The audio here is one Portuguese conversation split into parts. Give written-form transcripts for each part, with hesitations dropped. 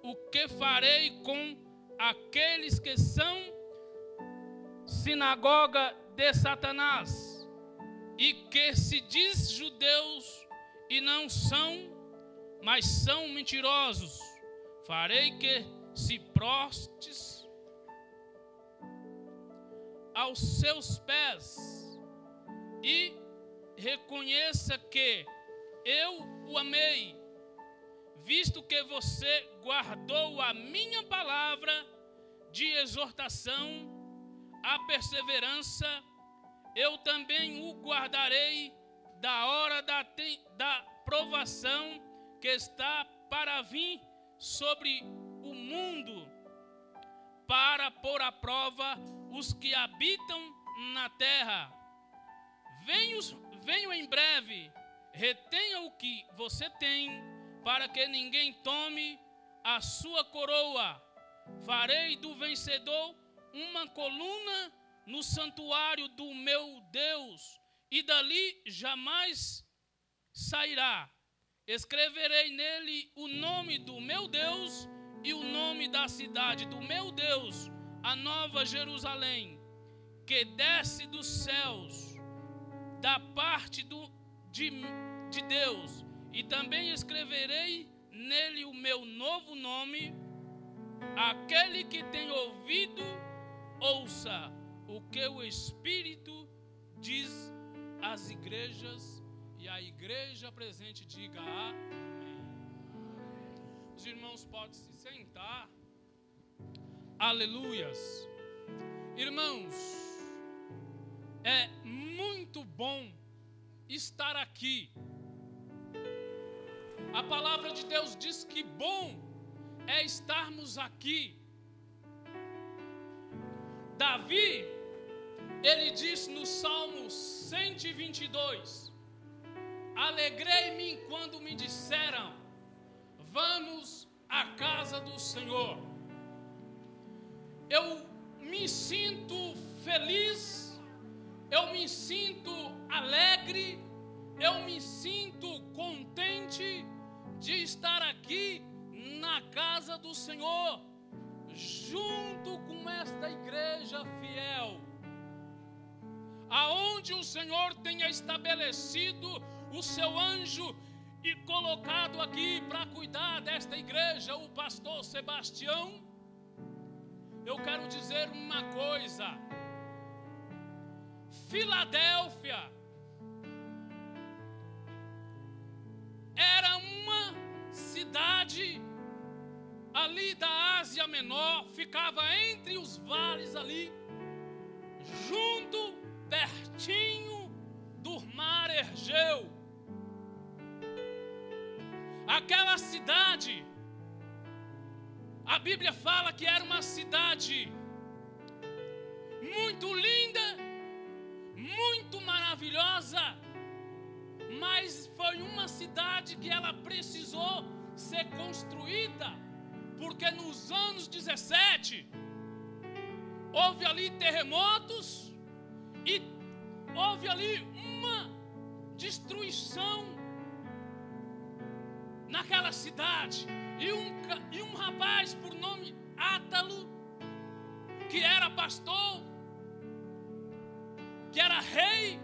o que farei com aqueles que são sinagoga de Satanás e que se diz judeus e não são, mas são mentirosos. Farei que se prostes aos seus pés e reconheça que eu o amei, visto que você guardou a minha palavra de exortação, a perseverança, eu também o guardarei da hora da provação que está para vir sobre o mundo, para pôr à prova os que habitam na terra. Venho em breve, retenha o que você tem, para que ninguém tome a sua coroa. Farei do vencedor uma coluna no santuário do meu Deus, e dali jamais sairá. Escreverei nele o nome do meu Deus e o nome da cidade do meu Deus, a nova Jerusalém, que desce dos céus, da parte de Deus. E também escreverei nele o meu novo nome. Aquele que tem ouvido, ouça o que o Espírito diz às igrejas. E a igreja presente diga amém. Os irmãos podem se sentar. Aleluias. Irmãos, é muito bom estar aqui. A palavra de Deus diz que bom é estarmos aqui. Davi, ele diz no Salmo 122: alegrei-me quando me disseram, vamos à casa do Senhor. Eu me sinto feliz, eu me sinto alegre, eu me sinto contente de estar aqui na casa do Senhor, junto com esta igreja fiel, aonde o Senhor tenha estabelecido o seu anjo e colocado aqui para cuidar desta igreja, o pastor Sebastião. Eu quero dizer uma coisa: Filadélfia era uma cidade ali da Ásia Menor, ficava entre os vales ali, junto, pertinho do mar Egeu. Aquela cidade, a Bíblia fala que era uma cidade muito linda, muito maravilhosa, mas foi uma cidade que ela precisou ser construída, porque nos anos 17 houve ali terremotos e houve ali uma destruição naquela cidade, e um rapaz por nome Átalo, que era pastor, que era rei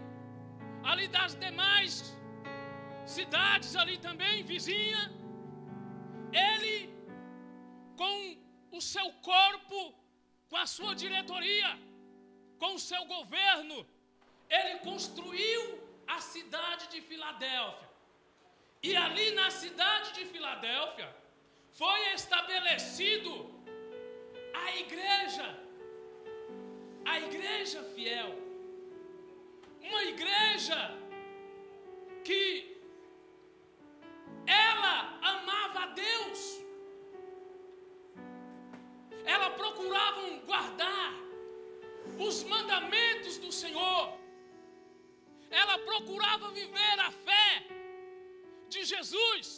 ali das demais cidades ali também, vizinha, ele com o seu corpo, com a sua diretoria, com o seu governo, ele construiu a cidade de Filadélfia. E ali na cidade de Filadélfia foi estabelecido a igreja fiel, uma igreja que ela amava a Deus, ela procurava guardar os mandamentos do Senhor, ela procurava viver a fé de Jesus,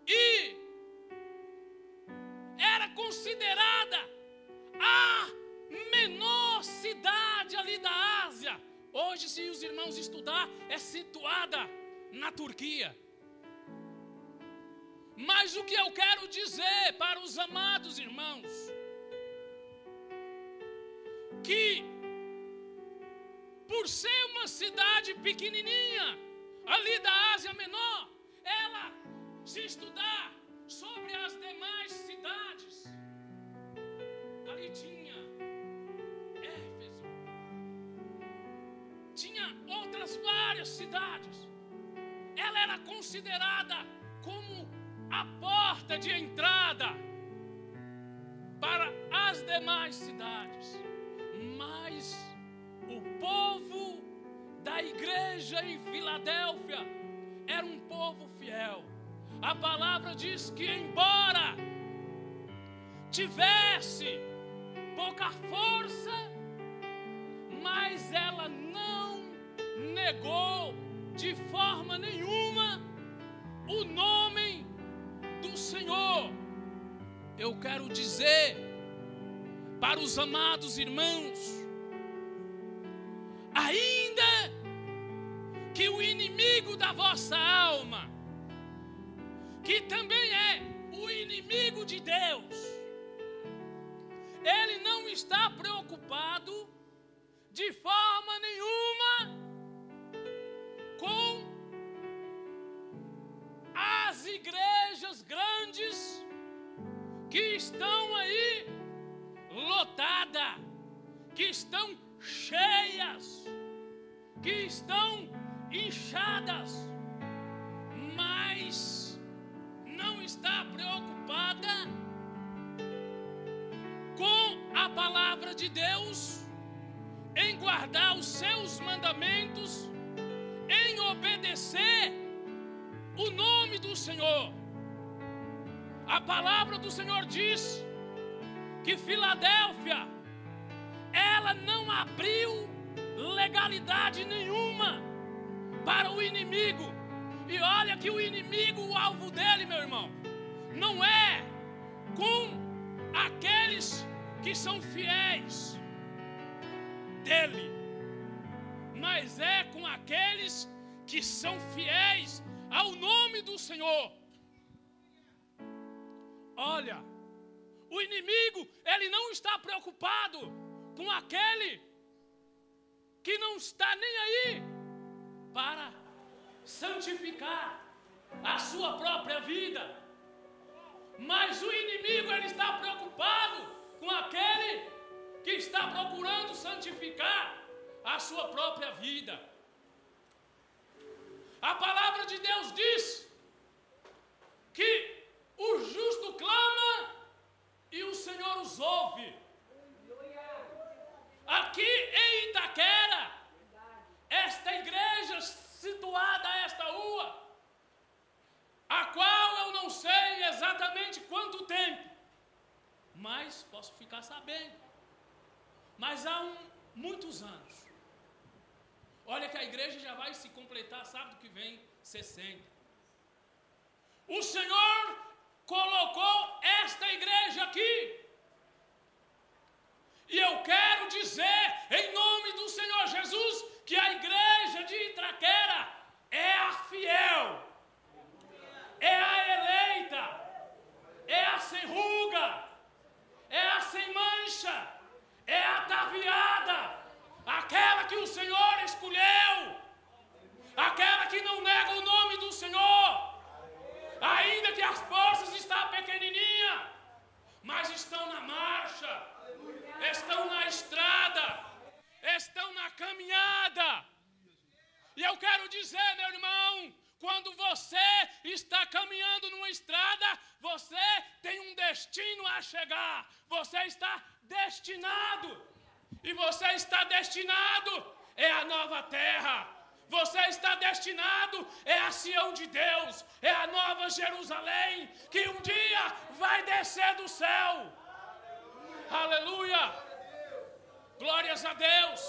e era considerada a menor cidade ali da Ásia. Hoje, se os irmãos estudar, é situada na Turquia. Mas o que eu quero dizer para os amados irmãos, que por ser uma cidade pequenininha, ali da Ásia Menor, ela, se estudar sobre as demais cidades, ali tinha Éfeso, tinha outras várias cidades. Ela era considerada como a porta de entrada para as demais cidades. Mas o povo da igreja em Filadélfia era um povo fiel. A palavra diz que, embora tivesse pouca força, mas ela não negou de forma nenhuma o nome do Senhor. Eu quero dizer para os amados irmãos, ainda que o inimigo da vossa alma, que também é o inimigo de Deus, ele não está preocupado de forma nenhuma com as igrejas grandes que estão aí lotadas, que estão cheias, que estão inchadas, mas não está preocupada com a palavra de Deus, em guardar os seus mandamentos, em obedecer o nome do Senhor. A palavra do Senhor diz que Filadélfia, ela não abriu legalidade nenhuma para o inimigo. E olha que o inimigo, o alvo dele, meu irmão, não é com aqueles que são fiéis dele, mas é com aqueles que são fiéis ao nome do Senhor. Olha, o inimigo, ele não está preocupado com aquele que não está nem aí para santificar a sua própria vida. Mas o inimigo, ele está preocupado com aquele que está procurando santificar a sua própria vida. A palavra de Deus diz que o justo clama e o Senhor os ouve. Aqui em Itaquera, esta igreja situada a esta rua, a qual eu não sei exatamente quanto tempo, mas posso ficar sabendo, mas há muitos anos. Olha que a igreja já vai se completar, sábado que vem, 60. O Senhor colocou esta igreja aqui. E eu quero dizer, em nome do Senhor Jesus, que a igreja de Itaquera é a fiel, é a eleita, é a sem ruga, é a sem mancha, é a ataviada, aquela que o Senhor escolheu, aquela que não nega o nome do Senhor, ainda que as forças estão pequenininhas, mas estão na marcha, estão na estrada, estão na caminhada. E eu quero dizer, meu irmão, quando você está caminhando numa estrada, você tem um destino a chegar, você está destinado, e você está destinado é a nova terra, você está destinado é a Sião de Deus, é a nova Jerusalém, que um dia vai descer do céu. Aleluia, glórias a Deus.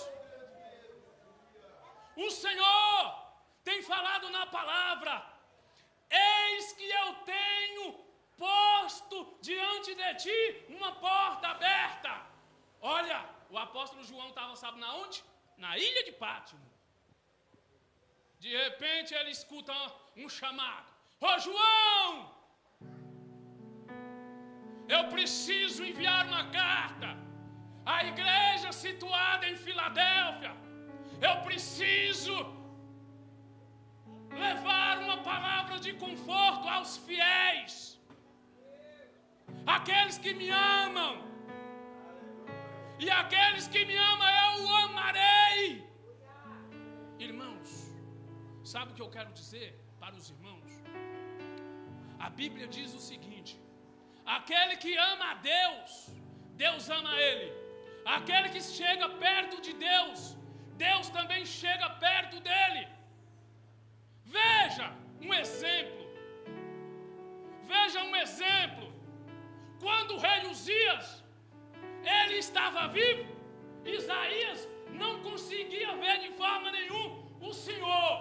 O Senhor tem falado na palavra: eis que eu tenho posto diante de ti uma porta aberta. Olha, o apóstolo João estava, sabe na onde? Na ilha de Pátimo. De repente ele escuta um chamado: ô João, Eu preciso enviar uma carta à igreja situada em Filadélfia. Eu preciso levar uma palavra de conforto aos fiéis, aqueles que me amam. E aqueles que me amam eu o amarei. Irmãos, sabe o que eu quero dizer para os irmãos? A Bíblia diz o seguinte: aquele que ama a Deus, Deus ama ele. Aquele que chega perto de Deus, Deus também chega perto dele. Veja um exemplo. Veja um exemplo. Quando o rei Uzias, ele estava vivo, Isaías não conseguia ver de forma nenhuma o Senhor.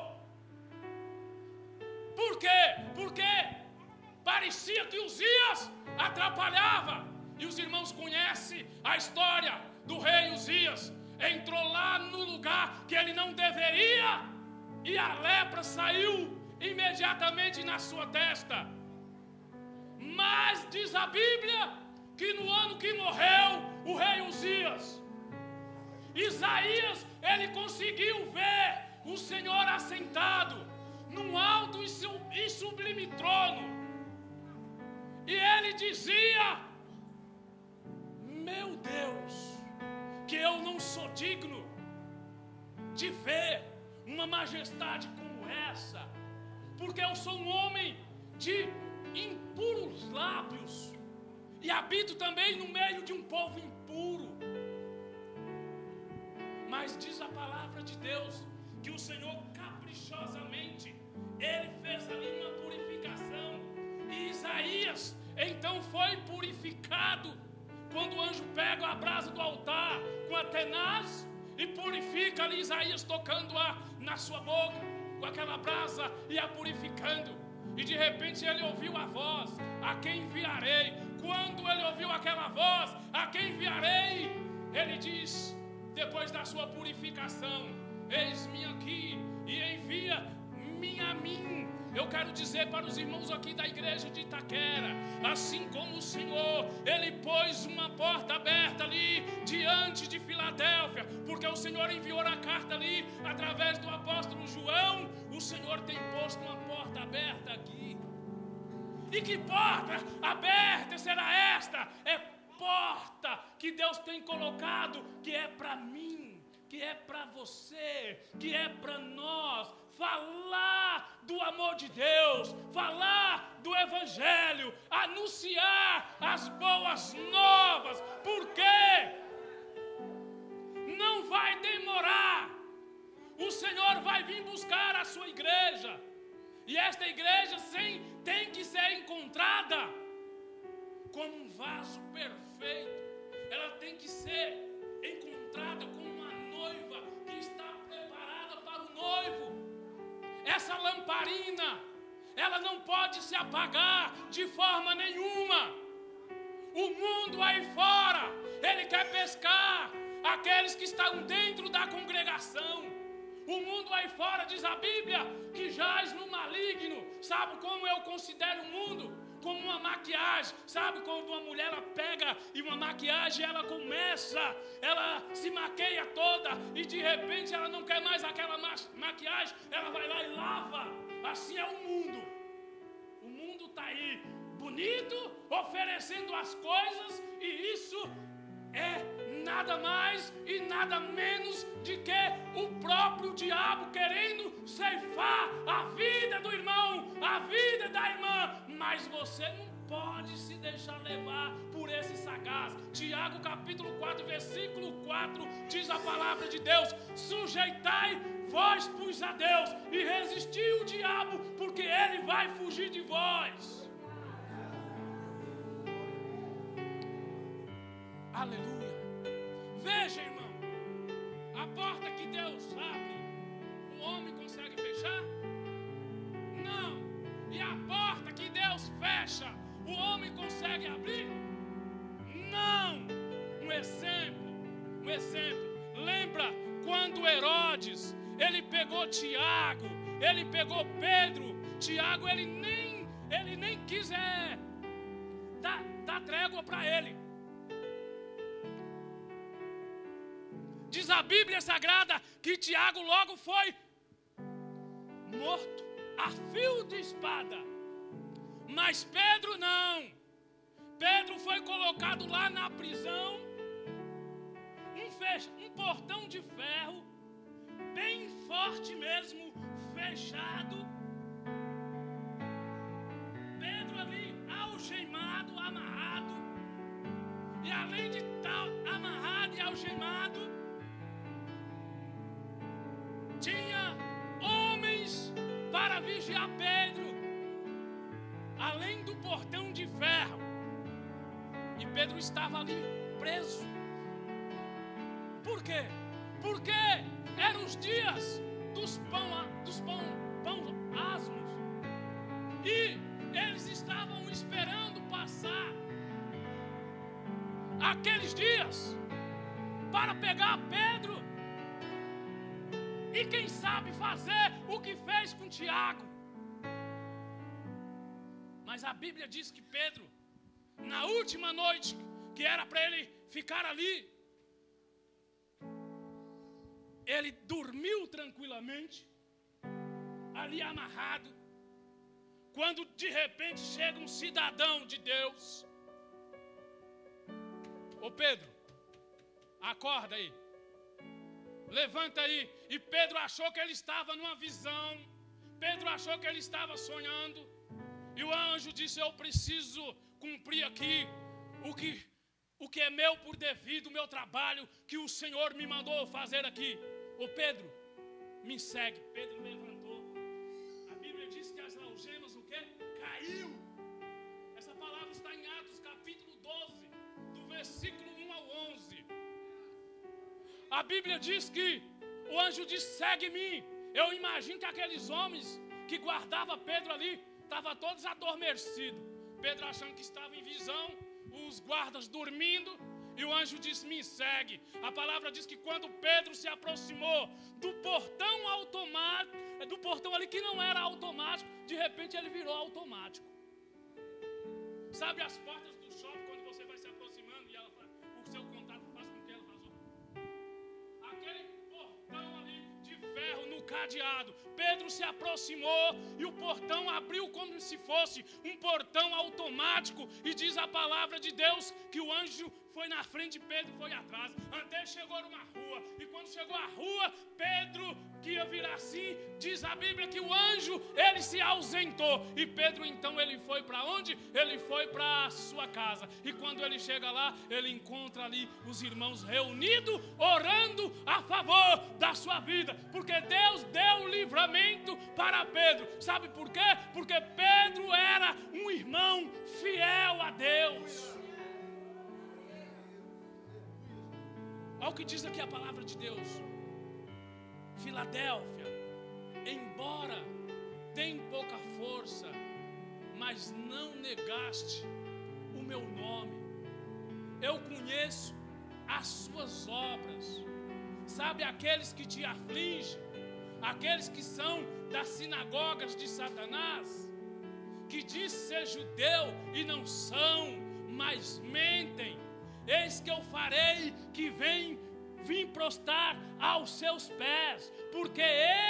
Por quê? Porque parecia que Uzias atrapalhava. E os irmãos conhecem a história do rei Uzias. Entrou lá no lugar que ele não deveria, e a lepra saiu imediatamente na sua testa. Mas diz a Bíblia que no ano que morreu o rei Uzias, Isaías, ele conseguiu ver o Senhor assentado num alto e sublime trono. E ele dizia: meu Deus, que eu não sou digno de ver uma majestade como essa, porque eu sou um homem de impuros lábios e habito também no meio de um povo impuro. Mas diz a palavra de Deus que o Senhor caprichosamente, ele fez ali uma purificação. E Isaías então foi purificado quando o anjo pega a brasa do altar com a tenaz e purifica ali Isaías, tocando-a na sua boca com aquela brasa e a purificando. E de repente ele ouviu a voz: a quem enviarei? Quando ele ouviu aquela voz, a quem enviarei? Ele diz, depois da sua purificação: eis-me aqui, e envia-me a mim. Eu quero dizer para os irmãos aqui da igreja de Itaquera, assim como o Senhor, ele pôs uma porta aberta ali diante de Filadélfia, porque o Senhor enviou a carta ali através do apóstolo João. O Senhor tem posto uma porta aberta aqui. E que porta aberta será esta? É porta que Deus tem colocado, que é para mim, que é para você, que é para nós. Falar do amor de Deus, falar do Evangelho, anunciar as boas novas, porque não vai demorar. O Senhor vai vir buscar a sua igreja, e esta igreja tem que ser encontrada como um vaso perfeito. Ela tem que ser encontrada como uma noiva que está preparada para o noivo. Essa lamparina, ela não pode se apagar de forma nenhuma. O mundo aí fora, ele quer pescar aqueles que estão dentro da congregação. O mundo aí fora, diz a Bíblia, que jaz no maligno. Sabe como eu considero o mundo? Como uma maquiagem. Sabe quando uma mulher ela pega e uma maquiagem, ela se maqueia toda, e de repente ela não quer mais aquela maquiagem, ela vai lá e lava. Assim é o mundo. O mundo está aí bonito, oferecendo as coisas, e isso é nada mais e nada menos de que o próprio diabo querendo ceifar a vida do irmão, a vida da irmã. Mas você não pode se deixar levar por esse sagaz. Tiago capítulo 4, versículo 4, diz a palavra de Deus: sujeitai vós, pois, a Deus, e resisti o diabo, porque ele vai fugir de vós. Aleluia. Veja, irmão, a porta que Deus abre, o homem consegue fechar? Não. E a porta que Deus fecha, o homem consegue abrir? Não. Um exemplo. Lembra quando Herodes, ele pegou Tiago, ele pegou Pedro. Tiago, ele nem quis dar trela água para ele. Diz a Bíblia Sagrada que Tiago logo foi morto a fio de espada. Mas Pedro não. Pedro foi colocado lá na prisão, um portão de ferro, bem forte mesmo, fechado. Pedro ali algemado, amarrado. E além de estar amarrado e algemado, tinha homens para vigiar Pedro, além do portão de ferro. E Pedro estava ali preso. Por quê? Porque eram os dias dos pão asmos. E eles estavam esperando passar aqueles dias para pegar Pedro. E quem sabe fazer o que fez com Tiago. Mas a Bíblia diz que Pedro, na última noite, que era para ele ficar ali, ele dormiu tranquilamente, ali amarrado, quando de repente chega um cidadão de Deus. Ô Pedro, acorda aí, levanta aí. E Pedro achou que ele estava numa visão, Pedro achou que ele estava sonhando. E o anjo disse: eu preciso cumprir aqui o que é meu por devido, o meu trabalho que o Senhor me mandou fazer aqui. Ô Pedro, me segue. Pedro levantou. A Bíblia diz que as algemas, o quê? Caiu. Essa palavra está em Atos capítulo 12, do versículo 1 ao 11. A Bíblia diz que o anjo disse: segue-me. Eu imagino que aqueles homens que guardavam Pedro ali estavam todos adormecidos. Pedro achando que estava em visão, os guardas dormindo, e o anjo disse: me segue. A palavra diz que quando Pedro se aproximou do portão automático, do portão ali que não era automático, de repente ele virou automático. Sabe as portas do shopping, quando você vai se aproximando e ela, o seu contato faz com que ela passou? Aquele portão ali de ferro no cadeado. Pedro se aproximou e o portão abriu como se fosse um portão automático. E diz a palavra de Deus que o anjo foi na frente de Pedro e foi atrás, até chegou numa rua. E quando chegou à rua, Pedro, que ia virar assim, diz a Bíblia que o anjo, ele se ausentou. E Pedro então ele foi para onde? Ele foi para a sua casa. E quando ele chega lá, ele encontra ali os irmãos reunidos, orando a favor da sua vida, porque Deus deu livramento para Pedro. Sabe por quê? Porque Pedro era um irmão fiel a Deus. Olha o que diz aqui a palavra de Deus. Filadélfia, embora tenha pouca força, mas não negaste o meu nome. Eu conheço as suas obras. Sabe aqueles que te afligem, aqueles que são das sinagogas de Satanás, que diz ser judeu e não são, mas mentem. Eis que eu farei que vim prostrar aos seus pés, porque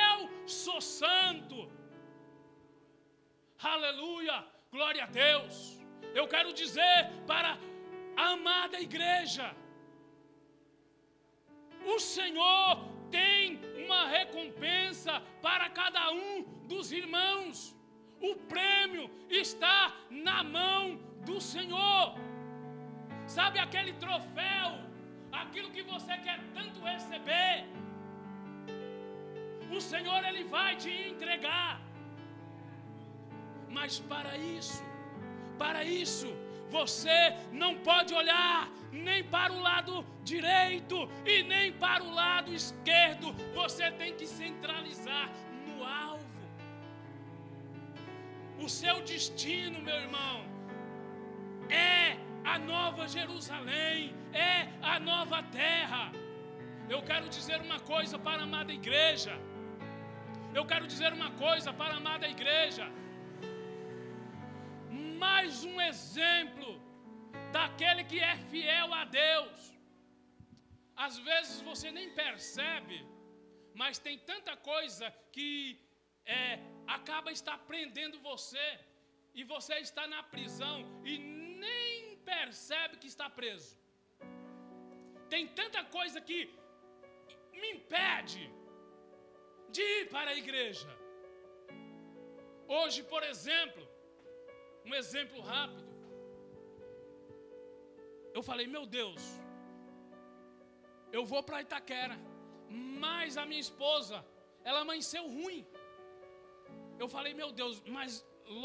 eu sou santo. Aleluia, glória a Deus. Eu quero dizer para a amada igreja, o Senhor tem uma recompensa para cada um dos irmãos. O prêmio está na mão do Senhor. Sabe aquele troféu, aquilo que você quer tanto receber, o Senhor ele vai te entregar. Mas para isso, você não pode olhar nem para o lado direito e nem para o lado esquerdo. Você tem que centralizar no alvo. O seu destino, meu irmão, é a nova Jerusalém, é a nova terra. Eu quero dizer uma coisa para a amada igreja. Eu quero dizer uma coisa para a amada igreja. Mais um exemplo da aquele que é fiel a Deus. Às vezes você nem percebe, mas tem tanta coisa que acaba estar prendendo você, e você está na prisão e nem percebe que está preso. Tem tanta coisa que me impede de ir para a igreja. Hoje, por exemplo, um exemplo rápido, eu falei, meu Deus, eu vou para Itaquera, mas a minha esposa, ela amanheceu ruim. Eu falei, meu Deus, mas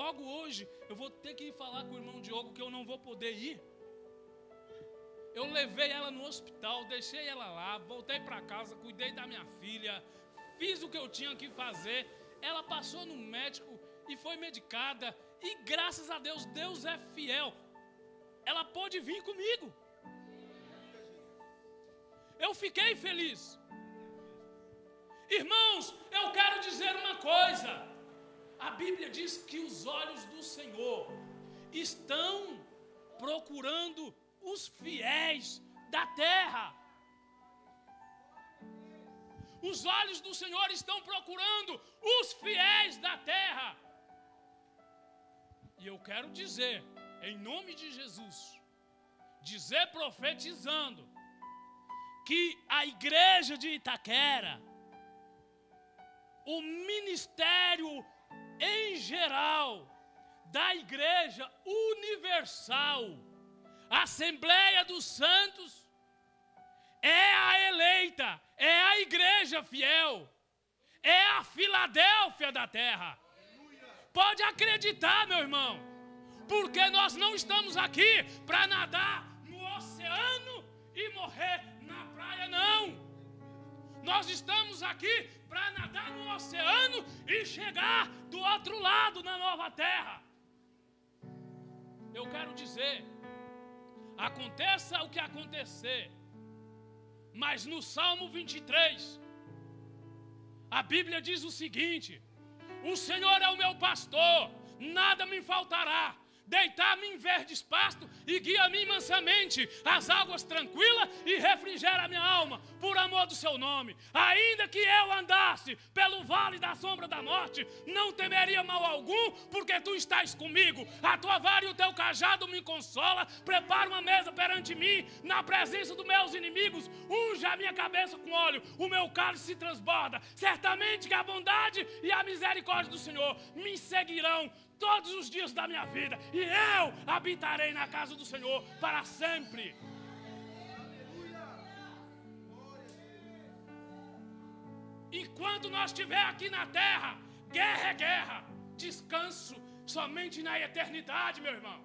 logo hoje eu vou ter que ir falar com o irmão Diogo que eu não vou poder ir. Eu levei ela no hospital, deixei ela lá, voltei para casa, cuidei da minha filha, fiz o que eu tinha que fazer. Ela passou no médico e foi medicada, e graças a Deus, Deus é fiel. Ela pôde vir comigo. Eu fiquei feliz. Irmãos, eu quero dizer uma coisa. A Bíblia diz que os olhos do Senhor estão procurando os fiéis da terra. Os olhos do Senhor estão procurando os fiéis da terra. E eu quero dizer, em nome de Jesus, dizer profetizando, que a igreja de Itaquera, o ministério em geral da igreja universal, a Assembleia dos Santos, é a eleita, é a igreja fiel, é a Filadélfia da terra. Pode acreditar, meu irmão, porque nós não estamos aqui para nadar no oceano e morrer na praia, não. Nós estamos aqui para nadar no oceano e chegar do outro lado, na nova terra. Eu quero dizer, aconteça o que acontecer, mas no Salmo 23, a Bíblia diz o seguinte: o Senhor é o meu pastor, nada me faltará. Deitar-me em verdes pastos e guia-me mansamente às águas tranquilas e refrigera a minha alma, por amor do seu nome. Ainda que eu andasse pelo vale da sombra da morte, não temeria mal algum, porque tu estás comigo. A tua vara e o teu cajado me consola. Prepara uma mesa perante mim, na presença dos meus inimigos. Unge a minha cabeça com óleo, o meu cálice se transborda. Certamente que a bondade e a misericórdia do Senhor me seguirão todos os dias da minha vida, e eu habitarei na casa do Senhor para sempre. Enquanto nós estiver aqui na terra, guerra é guerra, descanso somente na eternidade, meu irmão.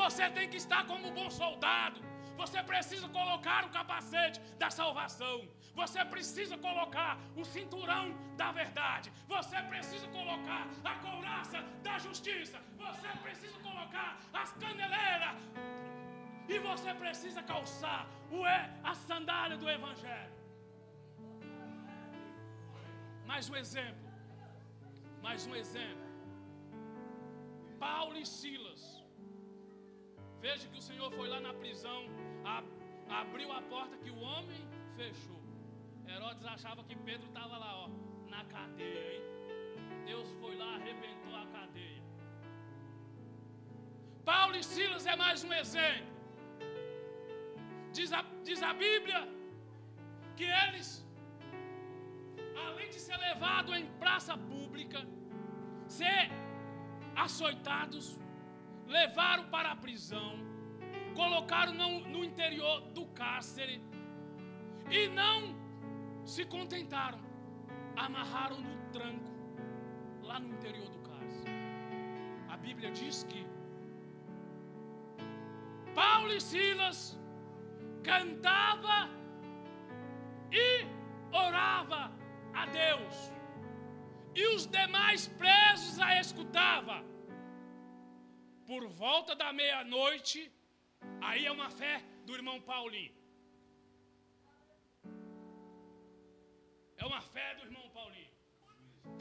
Você tem que estar como um bom soldado. Você precisa colocar o capacete da salvação. Você precisa colocar o cinturão da verdade. Você precisa colocar a couraça da justiça. Você precisa colocar as caneleiras. E você precisa calçar a sandália do Evangelho. Mais um exemplo. Mais um exemplo. Paulo e Silas. Veja que o Senhor foi lá na prisão, abriu a porta que o homem fechou. Herodes achava que Pedro estava lá, ó, na cadeia, hein? Deus foi lá, arrebentou a cadeia. Paulo e Silas é mais um exemplo. Diz a Bíblia que eles, além de ser levados em praça pública, ser açoitados, levaram para a prisão, colocaram no interior do cárcere e não se contentaram, amarraram no tranco lá no interior do cárcere. A Bíblia diz que Paulo e Silas cantava e orava a Deus, e os demais presos a escutavam. Por volta da meia-noite, aí é uma fé do irmão Paulinho. É uma fé do irmão Paulinho.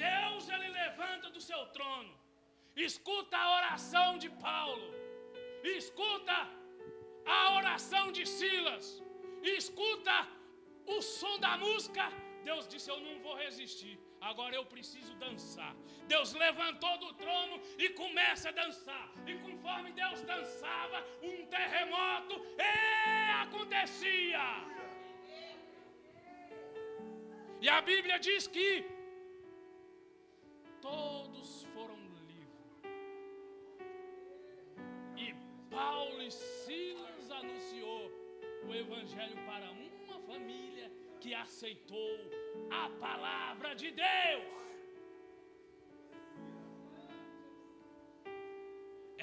Deus, ele levanta do seu trono, escuta a oração de Paulo, e escuta a oração de Silas, escuta o som da música. Deus disse: eu não vou resistir, agora eu preciso dançar. Deus levantou do trono e começa a dançar. E conforme Deus dançava, um terremoto acontecia. E a Bíblia diz que todos foram livres. E Paulo e Silas anunciou o Evangelho para uma família que aceitou a palavra de Deus.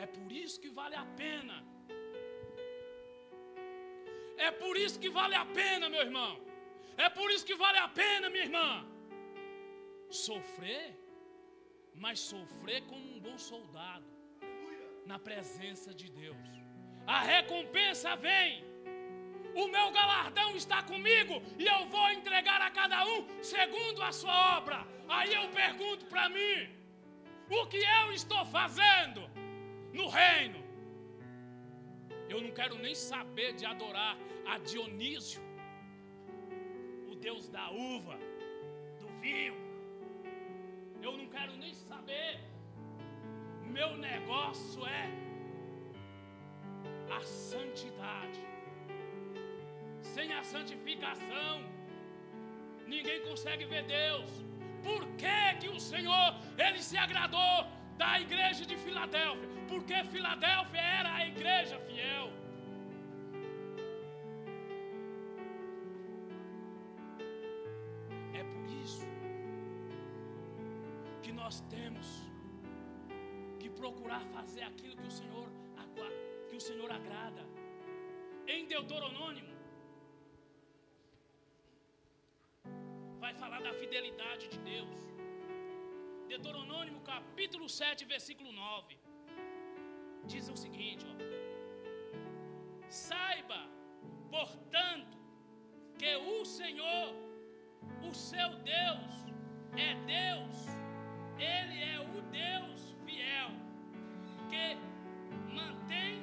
É por isso que vale a pena. É por isso que vale a pena, meu irmão. É por isso que vale a pena, minha irmã. Sofrer, mas sofrer como um bom soldado, na presença de Deus. A recompensa vem. O meu galardão está comigo e eu vou entregar a cada um segundo a sua obra. Aí eu pergunto para mim: o que eu estou fazendo no reino? Eu não quero nem saber de adorar a Dionísio, o Deus da uva, do vinho. Eu não quero nem saber. Meu negócio é a santidade. Sem a santificação, ninguém consegue ver Deus. Por que o Senhor, Ele se agradou da igreja de Filadélfia? Porque Filadélfia era a igreja fiel. É por isso que nós temos que procurar fazer aquilo que o Senhor agrada. Em Deuteronômio vai falar da fidelidade de Deus. Deuteronômio capítulo 7, versículo 9. Diz o seguinte, ó: saiba, portanto, que o Senhor, o seu Deus, é Deus. Ele é o Deus fiel, que mantém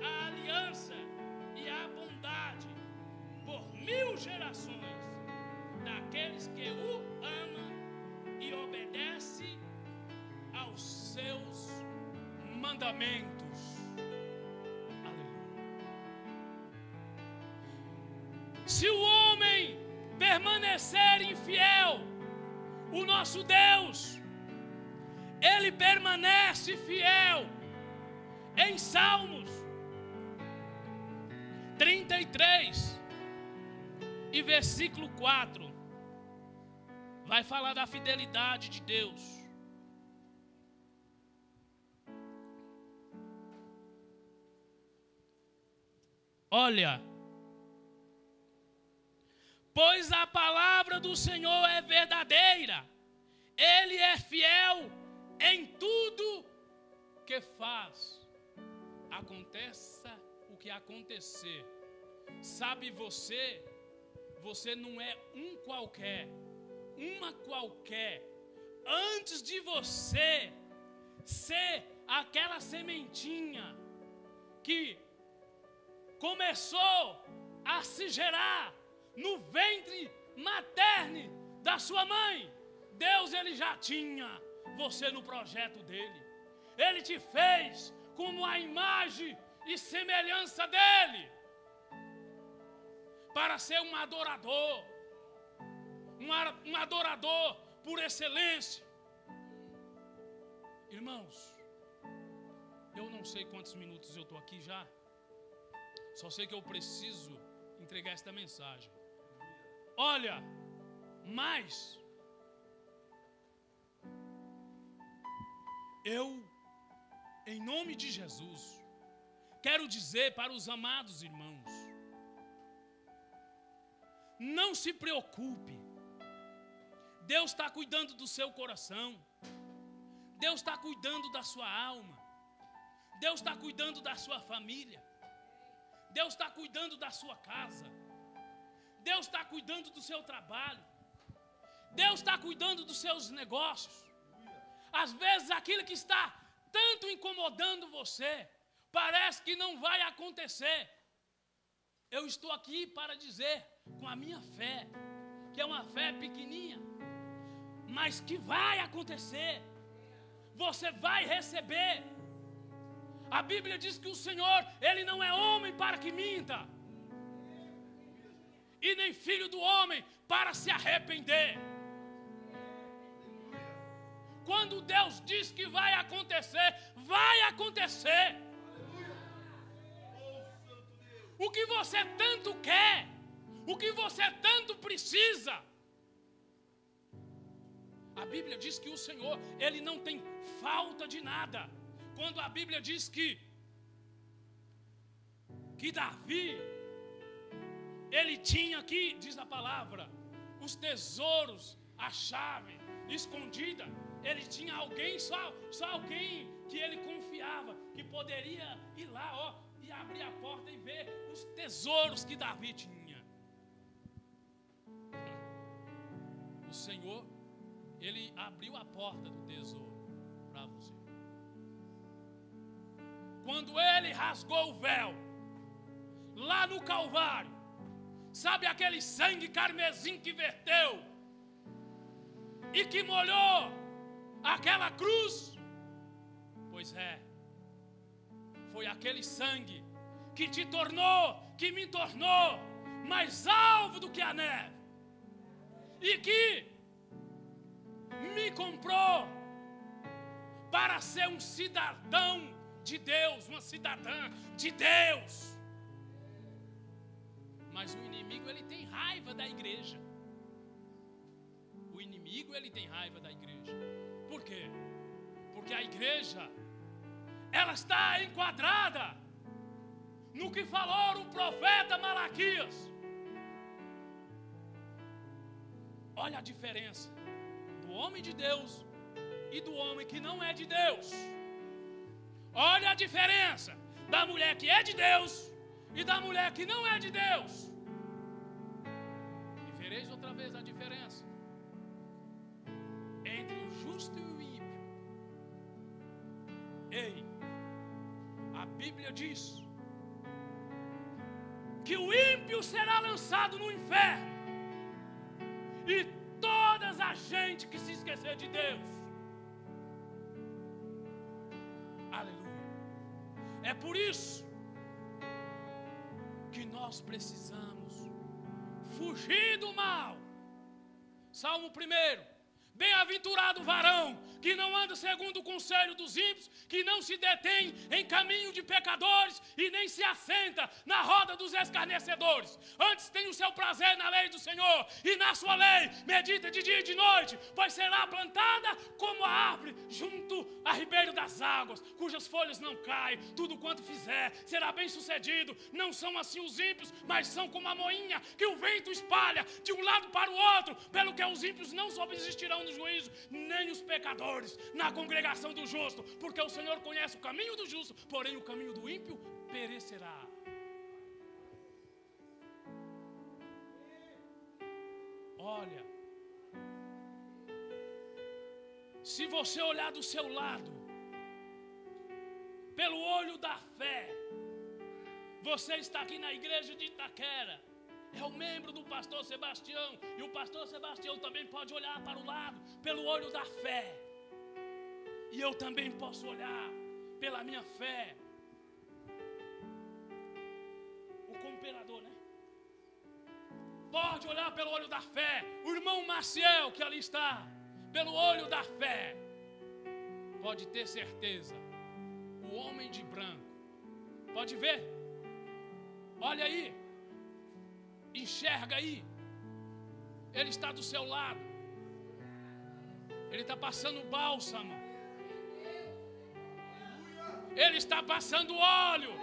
a aliança e a bondade por 1000 gerações daqueles que o amam e obedecem aos seus mandamentos. Aleluia. Se o homem permanecer infiel, o nosso Deus, Ele permanece fiel. Em Salmos 33 e versículo 4 vai falar da fidelidade de Deus. Olha, pois a palavra do Senhor é verdadeira, Ele é fiel em tudo que faz. Aconteça o que acontecer, sabe você não é um qualquer, uma qualquer. Antes de você ser aquela sementinha que começou a se gerar no ventre materno da sua mãe, Deus, Ele já tinha você no projeto dEle. Ele te fez como a imagem e semelhança dEle, para ser um adorador, um adorador por excelência. Irmãos, eu não sei quantos minutos eu estou aqui já, só sei que eu preciso entregar esta mensagem. Olha, mas eu, em nome de Jesus, quero dizer para os amados irmãos: não se preocupe. Deus está cuidando do seu coração. Deus está cuidando da sua alma. Deus está cuidando da sua família. Deus está cuidando da sua casa. Deus está cuidando do seu trabalho. Deus está cuidando dos seus negócios. Às vezes aquilo que está tanto incomodando você parece que não vai acontecer. Eu estou aqui para dizer, com a minha fé, que é uma fé pequenininha, mas que vai acontecer. Você vai receber. A Bíblia diz que o Senhor, Ele não é homem para que minta, e nem filho do homem para se arrepender. Quando Deus diz que vai acontecer, vai acontecer. O que você tanto quer, o que você tanto precisa. A Bíblia diz que o Senhor, Ele não tem falta de nada. Quando a Bíblia diz que Davi, ele tinha aqui, diz a palavra, os tesouros, a chave escondida. Ele tinha alguém, só alguém que ele confiava, que poderia ir lá, e abrir a porta e ver os tesouros que Davi tinha. O Senhor, Ele abriu a porta do tesouro para você. Quando Ele rasgou o véu, lá no Calvário, sabe aquele sangue carmesim que verteu e que molhou aquela cruz? Pois é, foi aquele sangue que te tornou, que me tornou mais alvo do que a neve, e que me comprou para ser um cidadão de Deus, uma cidadã de Deus. Mas o inimigo, ele tem raiva da igreja. O inimigo, ele tem raiva da igreja. Por quê? Porque a igreja, ela está enquadrada no que falou o profeta Malaquias. Olha a diferença do homem de Deus e do homem que não é de Deus. Olha a diferença da mulher que é de Deus e da mulher que não é de Deus. E vereis outra vez a diferença entre o justo e o ímpio. Ei, a Bíblia diz que o ímpio será lançado no inferno, e toda a gente que se esquecer de Deus. Aleluia. É por isso que nós precisamos fugir do mal. Salmo 1: bem-aventurado o varão que não anda segundo o conselho dos ímpios, que não se detém em caminho de pecadores e nem se assenta na roda dos escarnecedores. Antes tem o seu prazer na lei do Senhor, e na sua lei medita de dia e de noite, pois será plantada como a árvore junto a ribeiro das águas, cujas folhas não caem. Tudo quanto fizer será bem sucedido. Não são assim os ímpios, mas são como a moinha que o vento espalha de um lado para o outro. Pelo que os ímpios não subsistirão no juízo, nem os pecadores na congregação do justo, porque o Senhor conhece o caminho do justo, porém o caminho do ímpio perecerá. Olha, se você olhar do seu lado, pelo olho da fé, você está aqui na igreja de Itaquera, é o membro do pastor Sebastião, e o pastor Sebastião também pode olhar para o lado, pelo olho da fé, e eu também posso olhar pela minha fé. O cooperador, né? Pode olhar pelo olho da fé. O irmão Maciel, que ali está, pelo olho da fé, pode ter certeza. O homem de branco, pode ver? Olha aí, enxerga aí. Ele está do seu lado. Ele está passando bálsamo. Ele está passando óleo.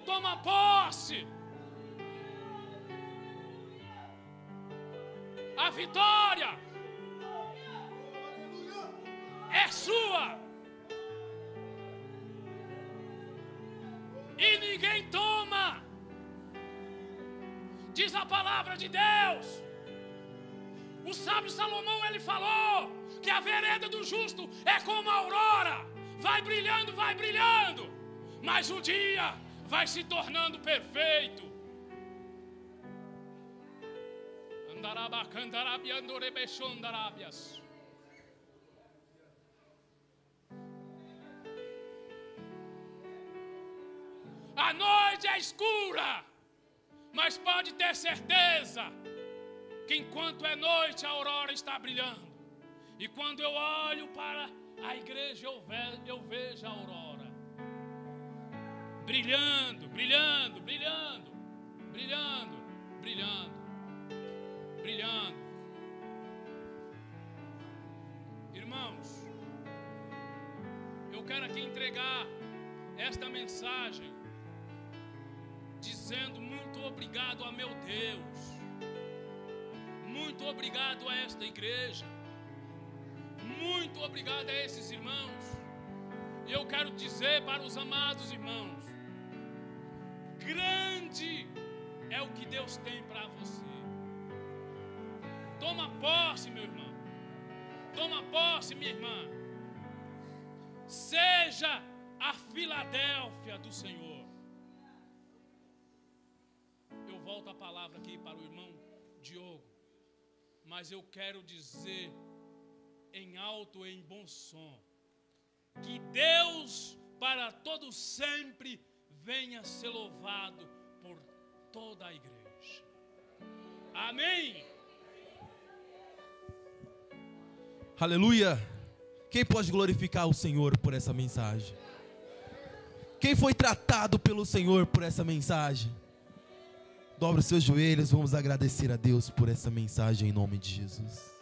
Toma posse. A vitória é sua. E ninguém toma. Diz a palavra de Deus O sábio Salomão, ele falou que a vereda do justo é como a aurora, vai brilhando, mas um dia vai se tornando perfeito. A noite é escura, mas pode ter certeza que enquanto é noite a aurora está brilhando. E quando eu olho para a igreja eu vejo a aurora brilhando, brilhando, brilhando, brilhando, brilhando, brilhando. Irmãos, eu quero aqui entregar esta mensagem dizendo muito obrigado a meu Deus, muito obrigado a esta igreja, muito obrigado a esses irmãos. E eu quero dizer para os amados irmãos, grande é o que Deus tem para você. Toma posse, meu irmão, toma posse, minha irmã. Seja a Filadélfia do Senhor. Eu volto a palavra aqui para o irmão Diogo, mas eu quero dizer em alto e em bom som, que Deus para todo sempre venha ser louvado por toda a igreja. Amém. Aleluia. Quem pode glorificar o Senhor por essa mensagem? Quem foi tratado pelo Senhor por essa mensagem? Dobre os seus joelhos, vamos agradecer a Deus por essa mensagem em nome de Jesus.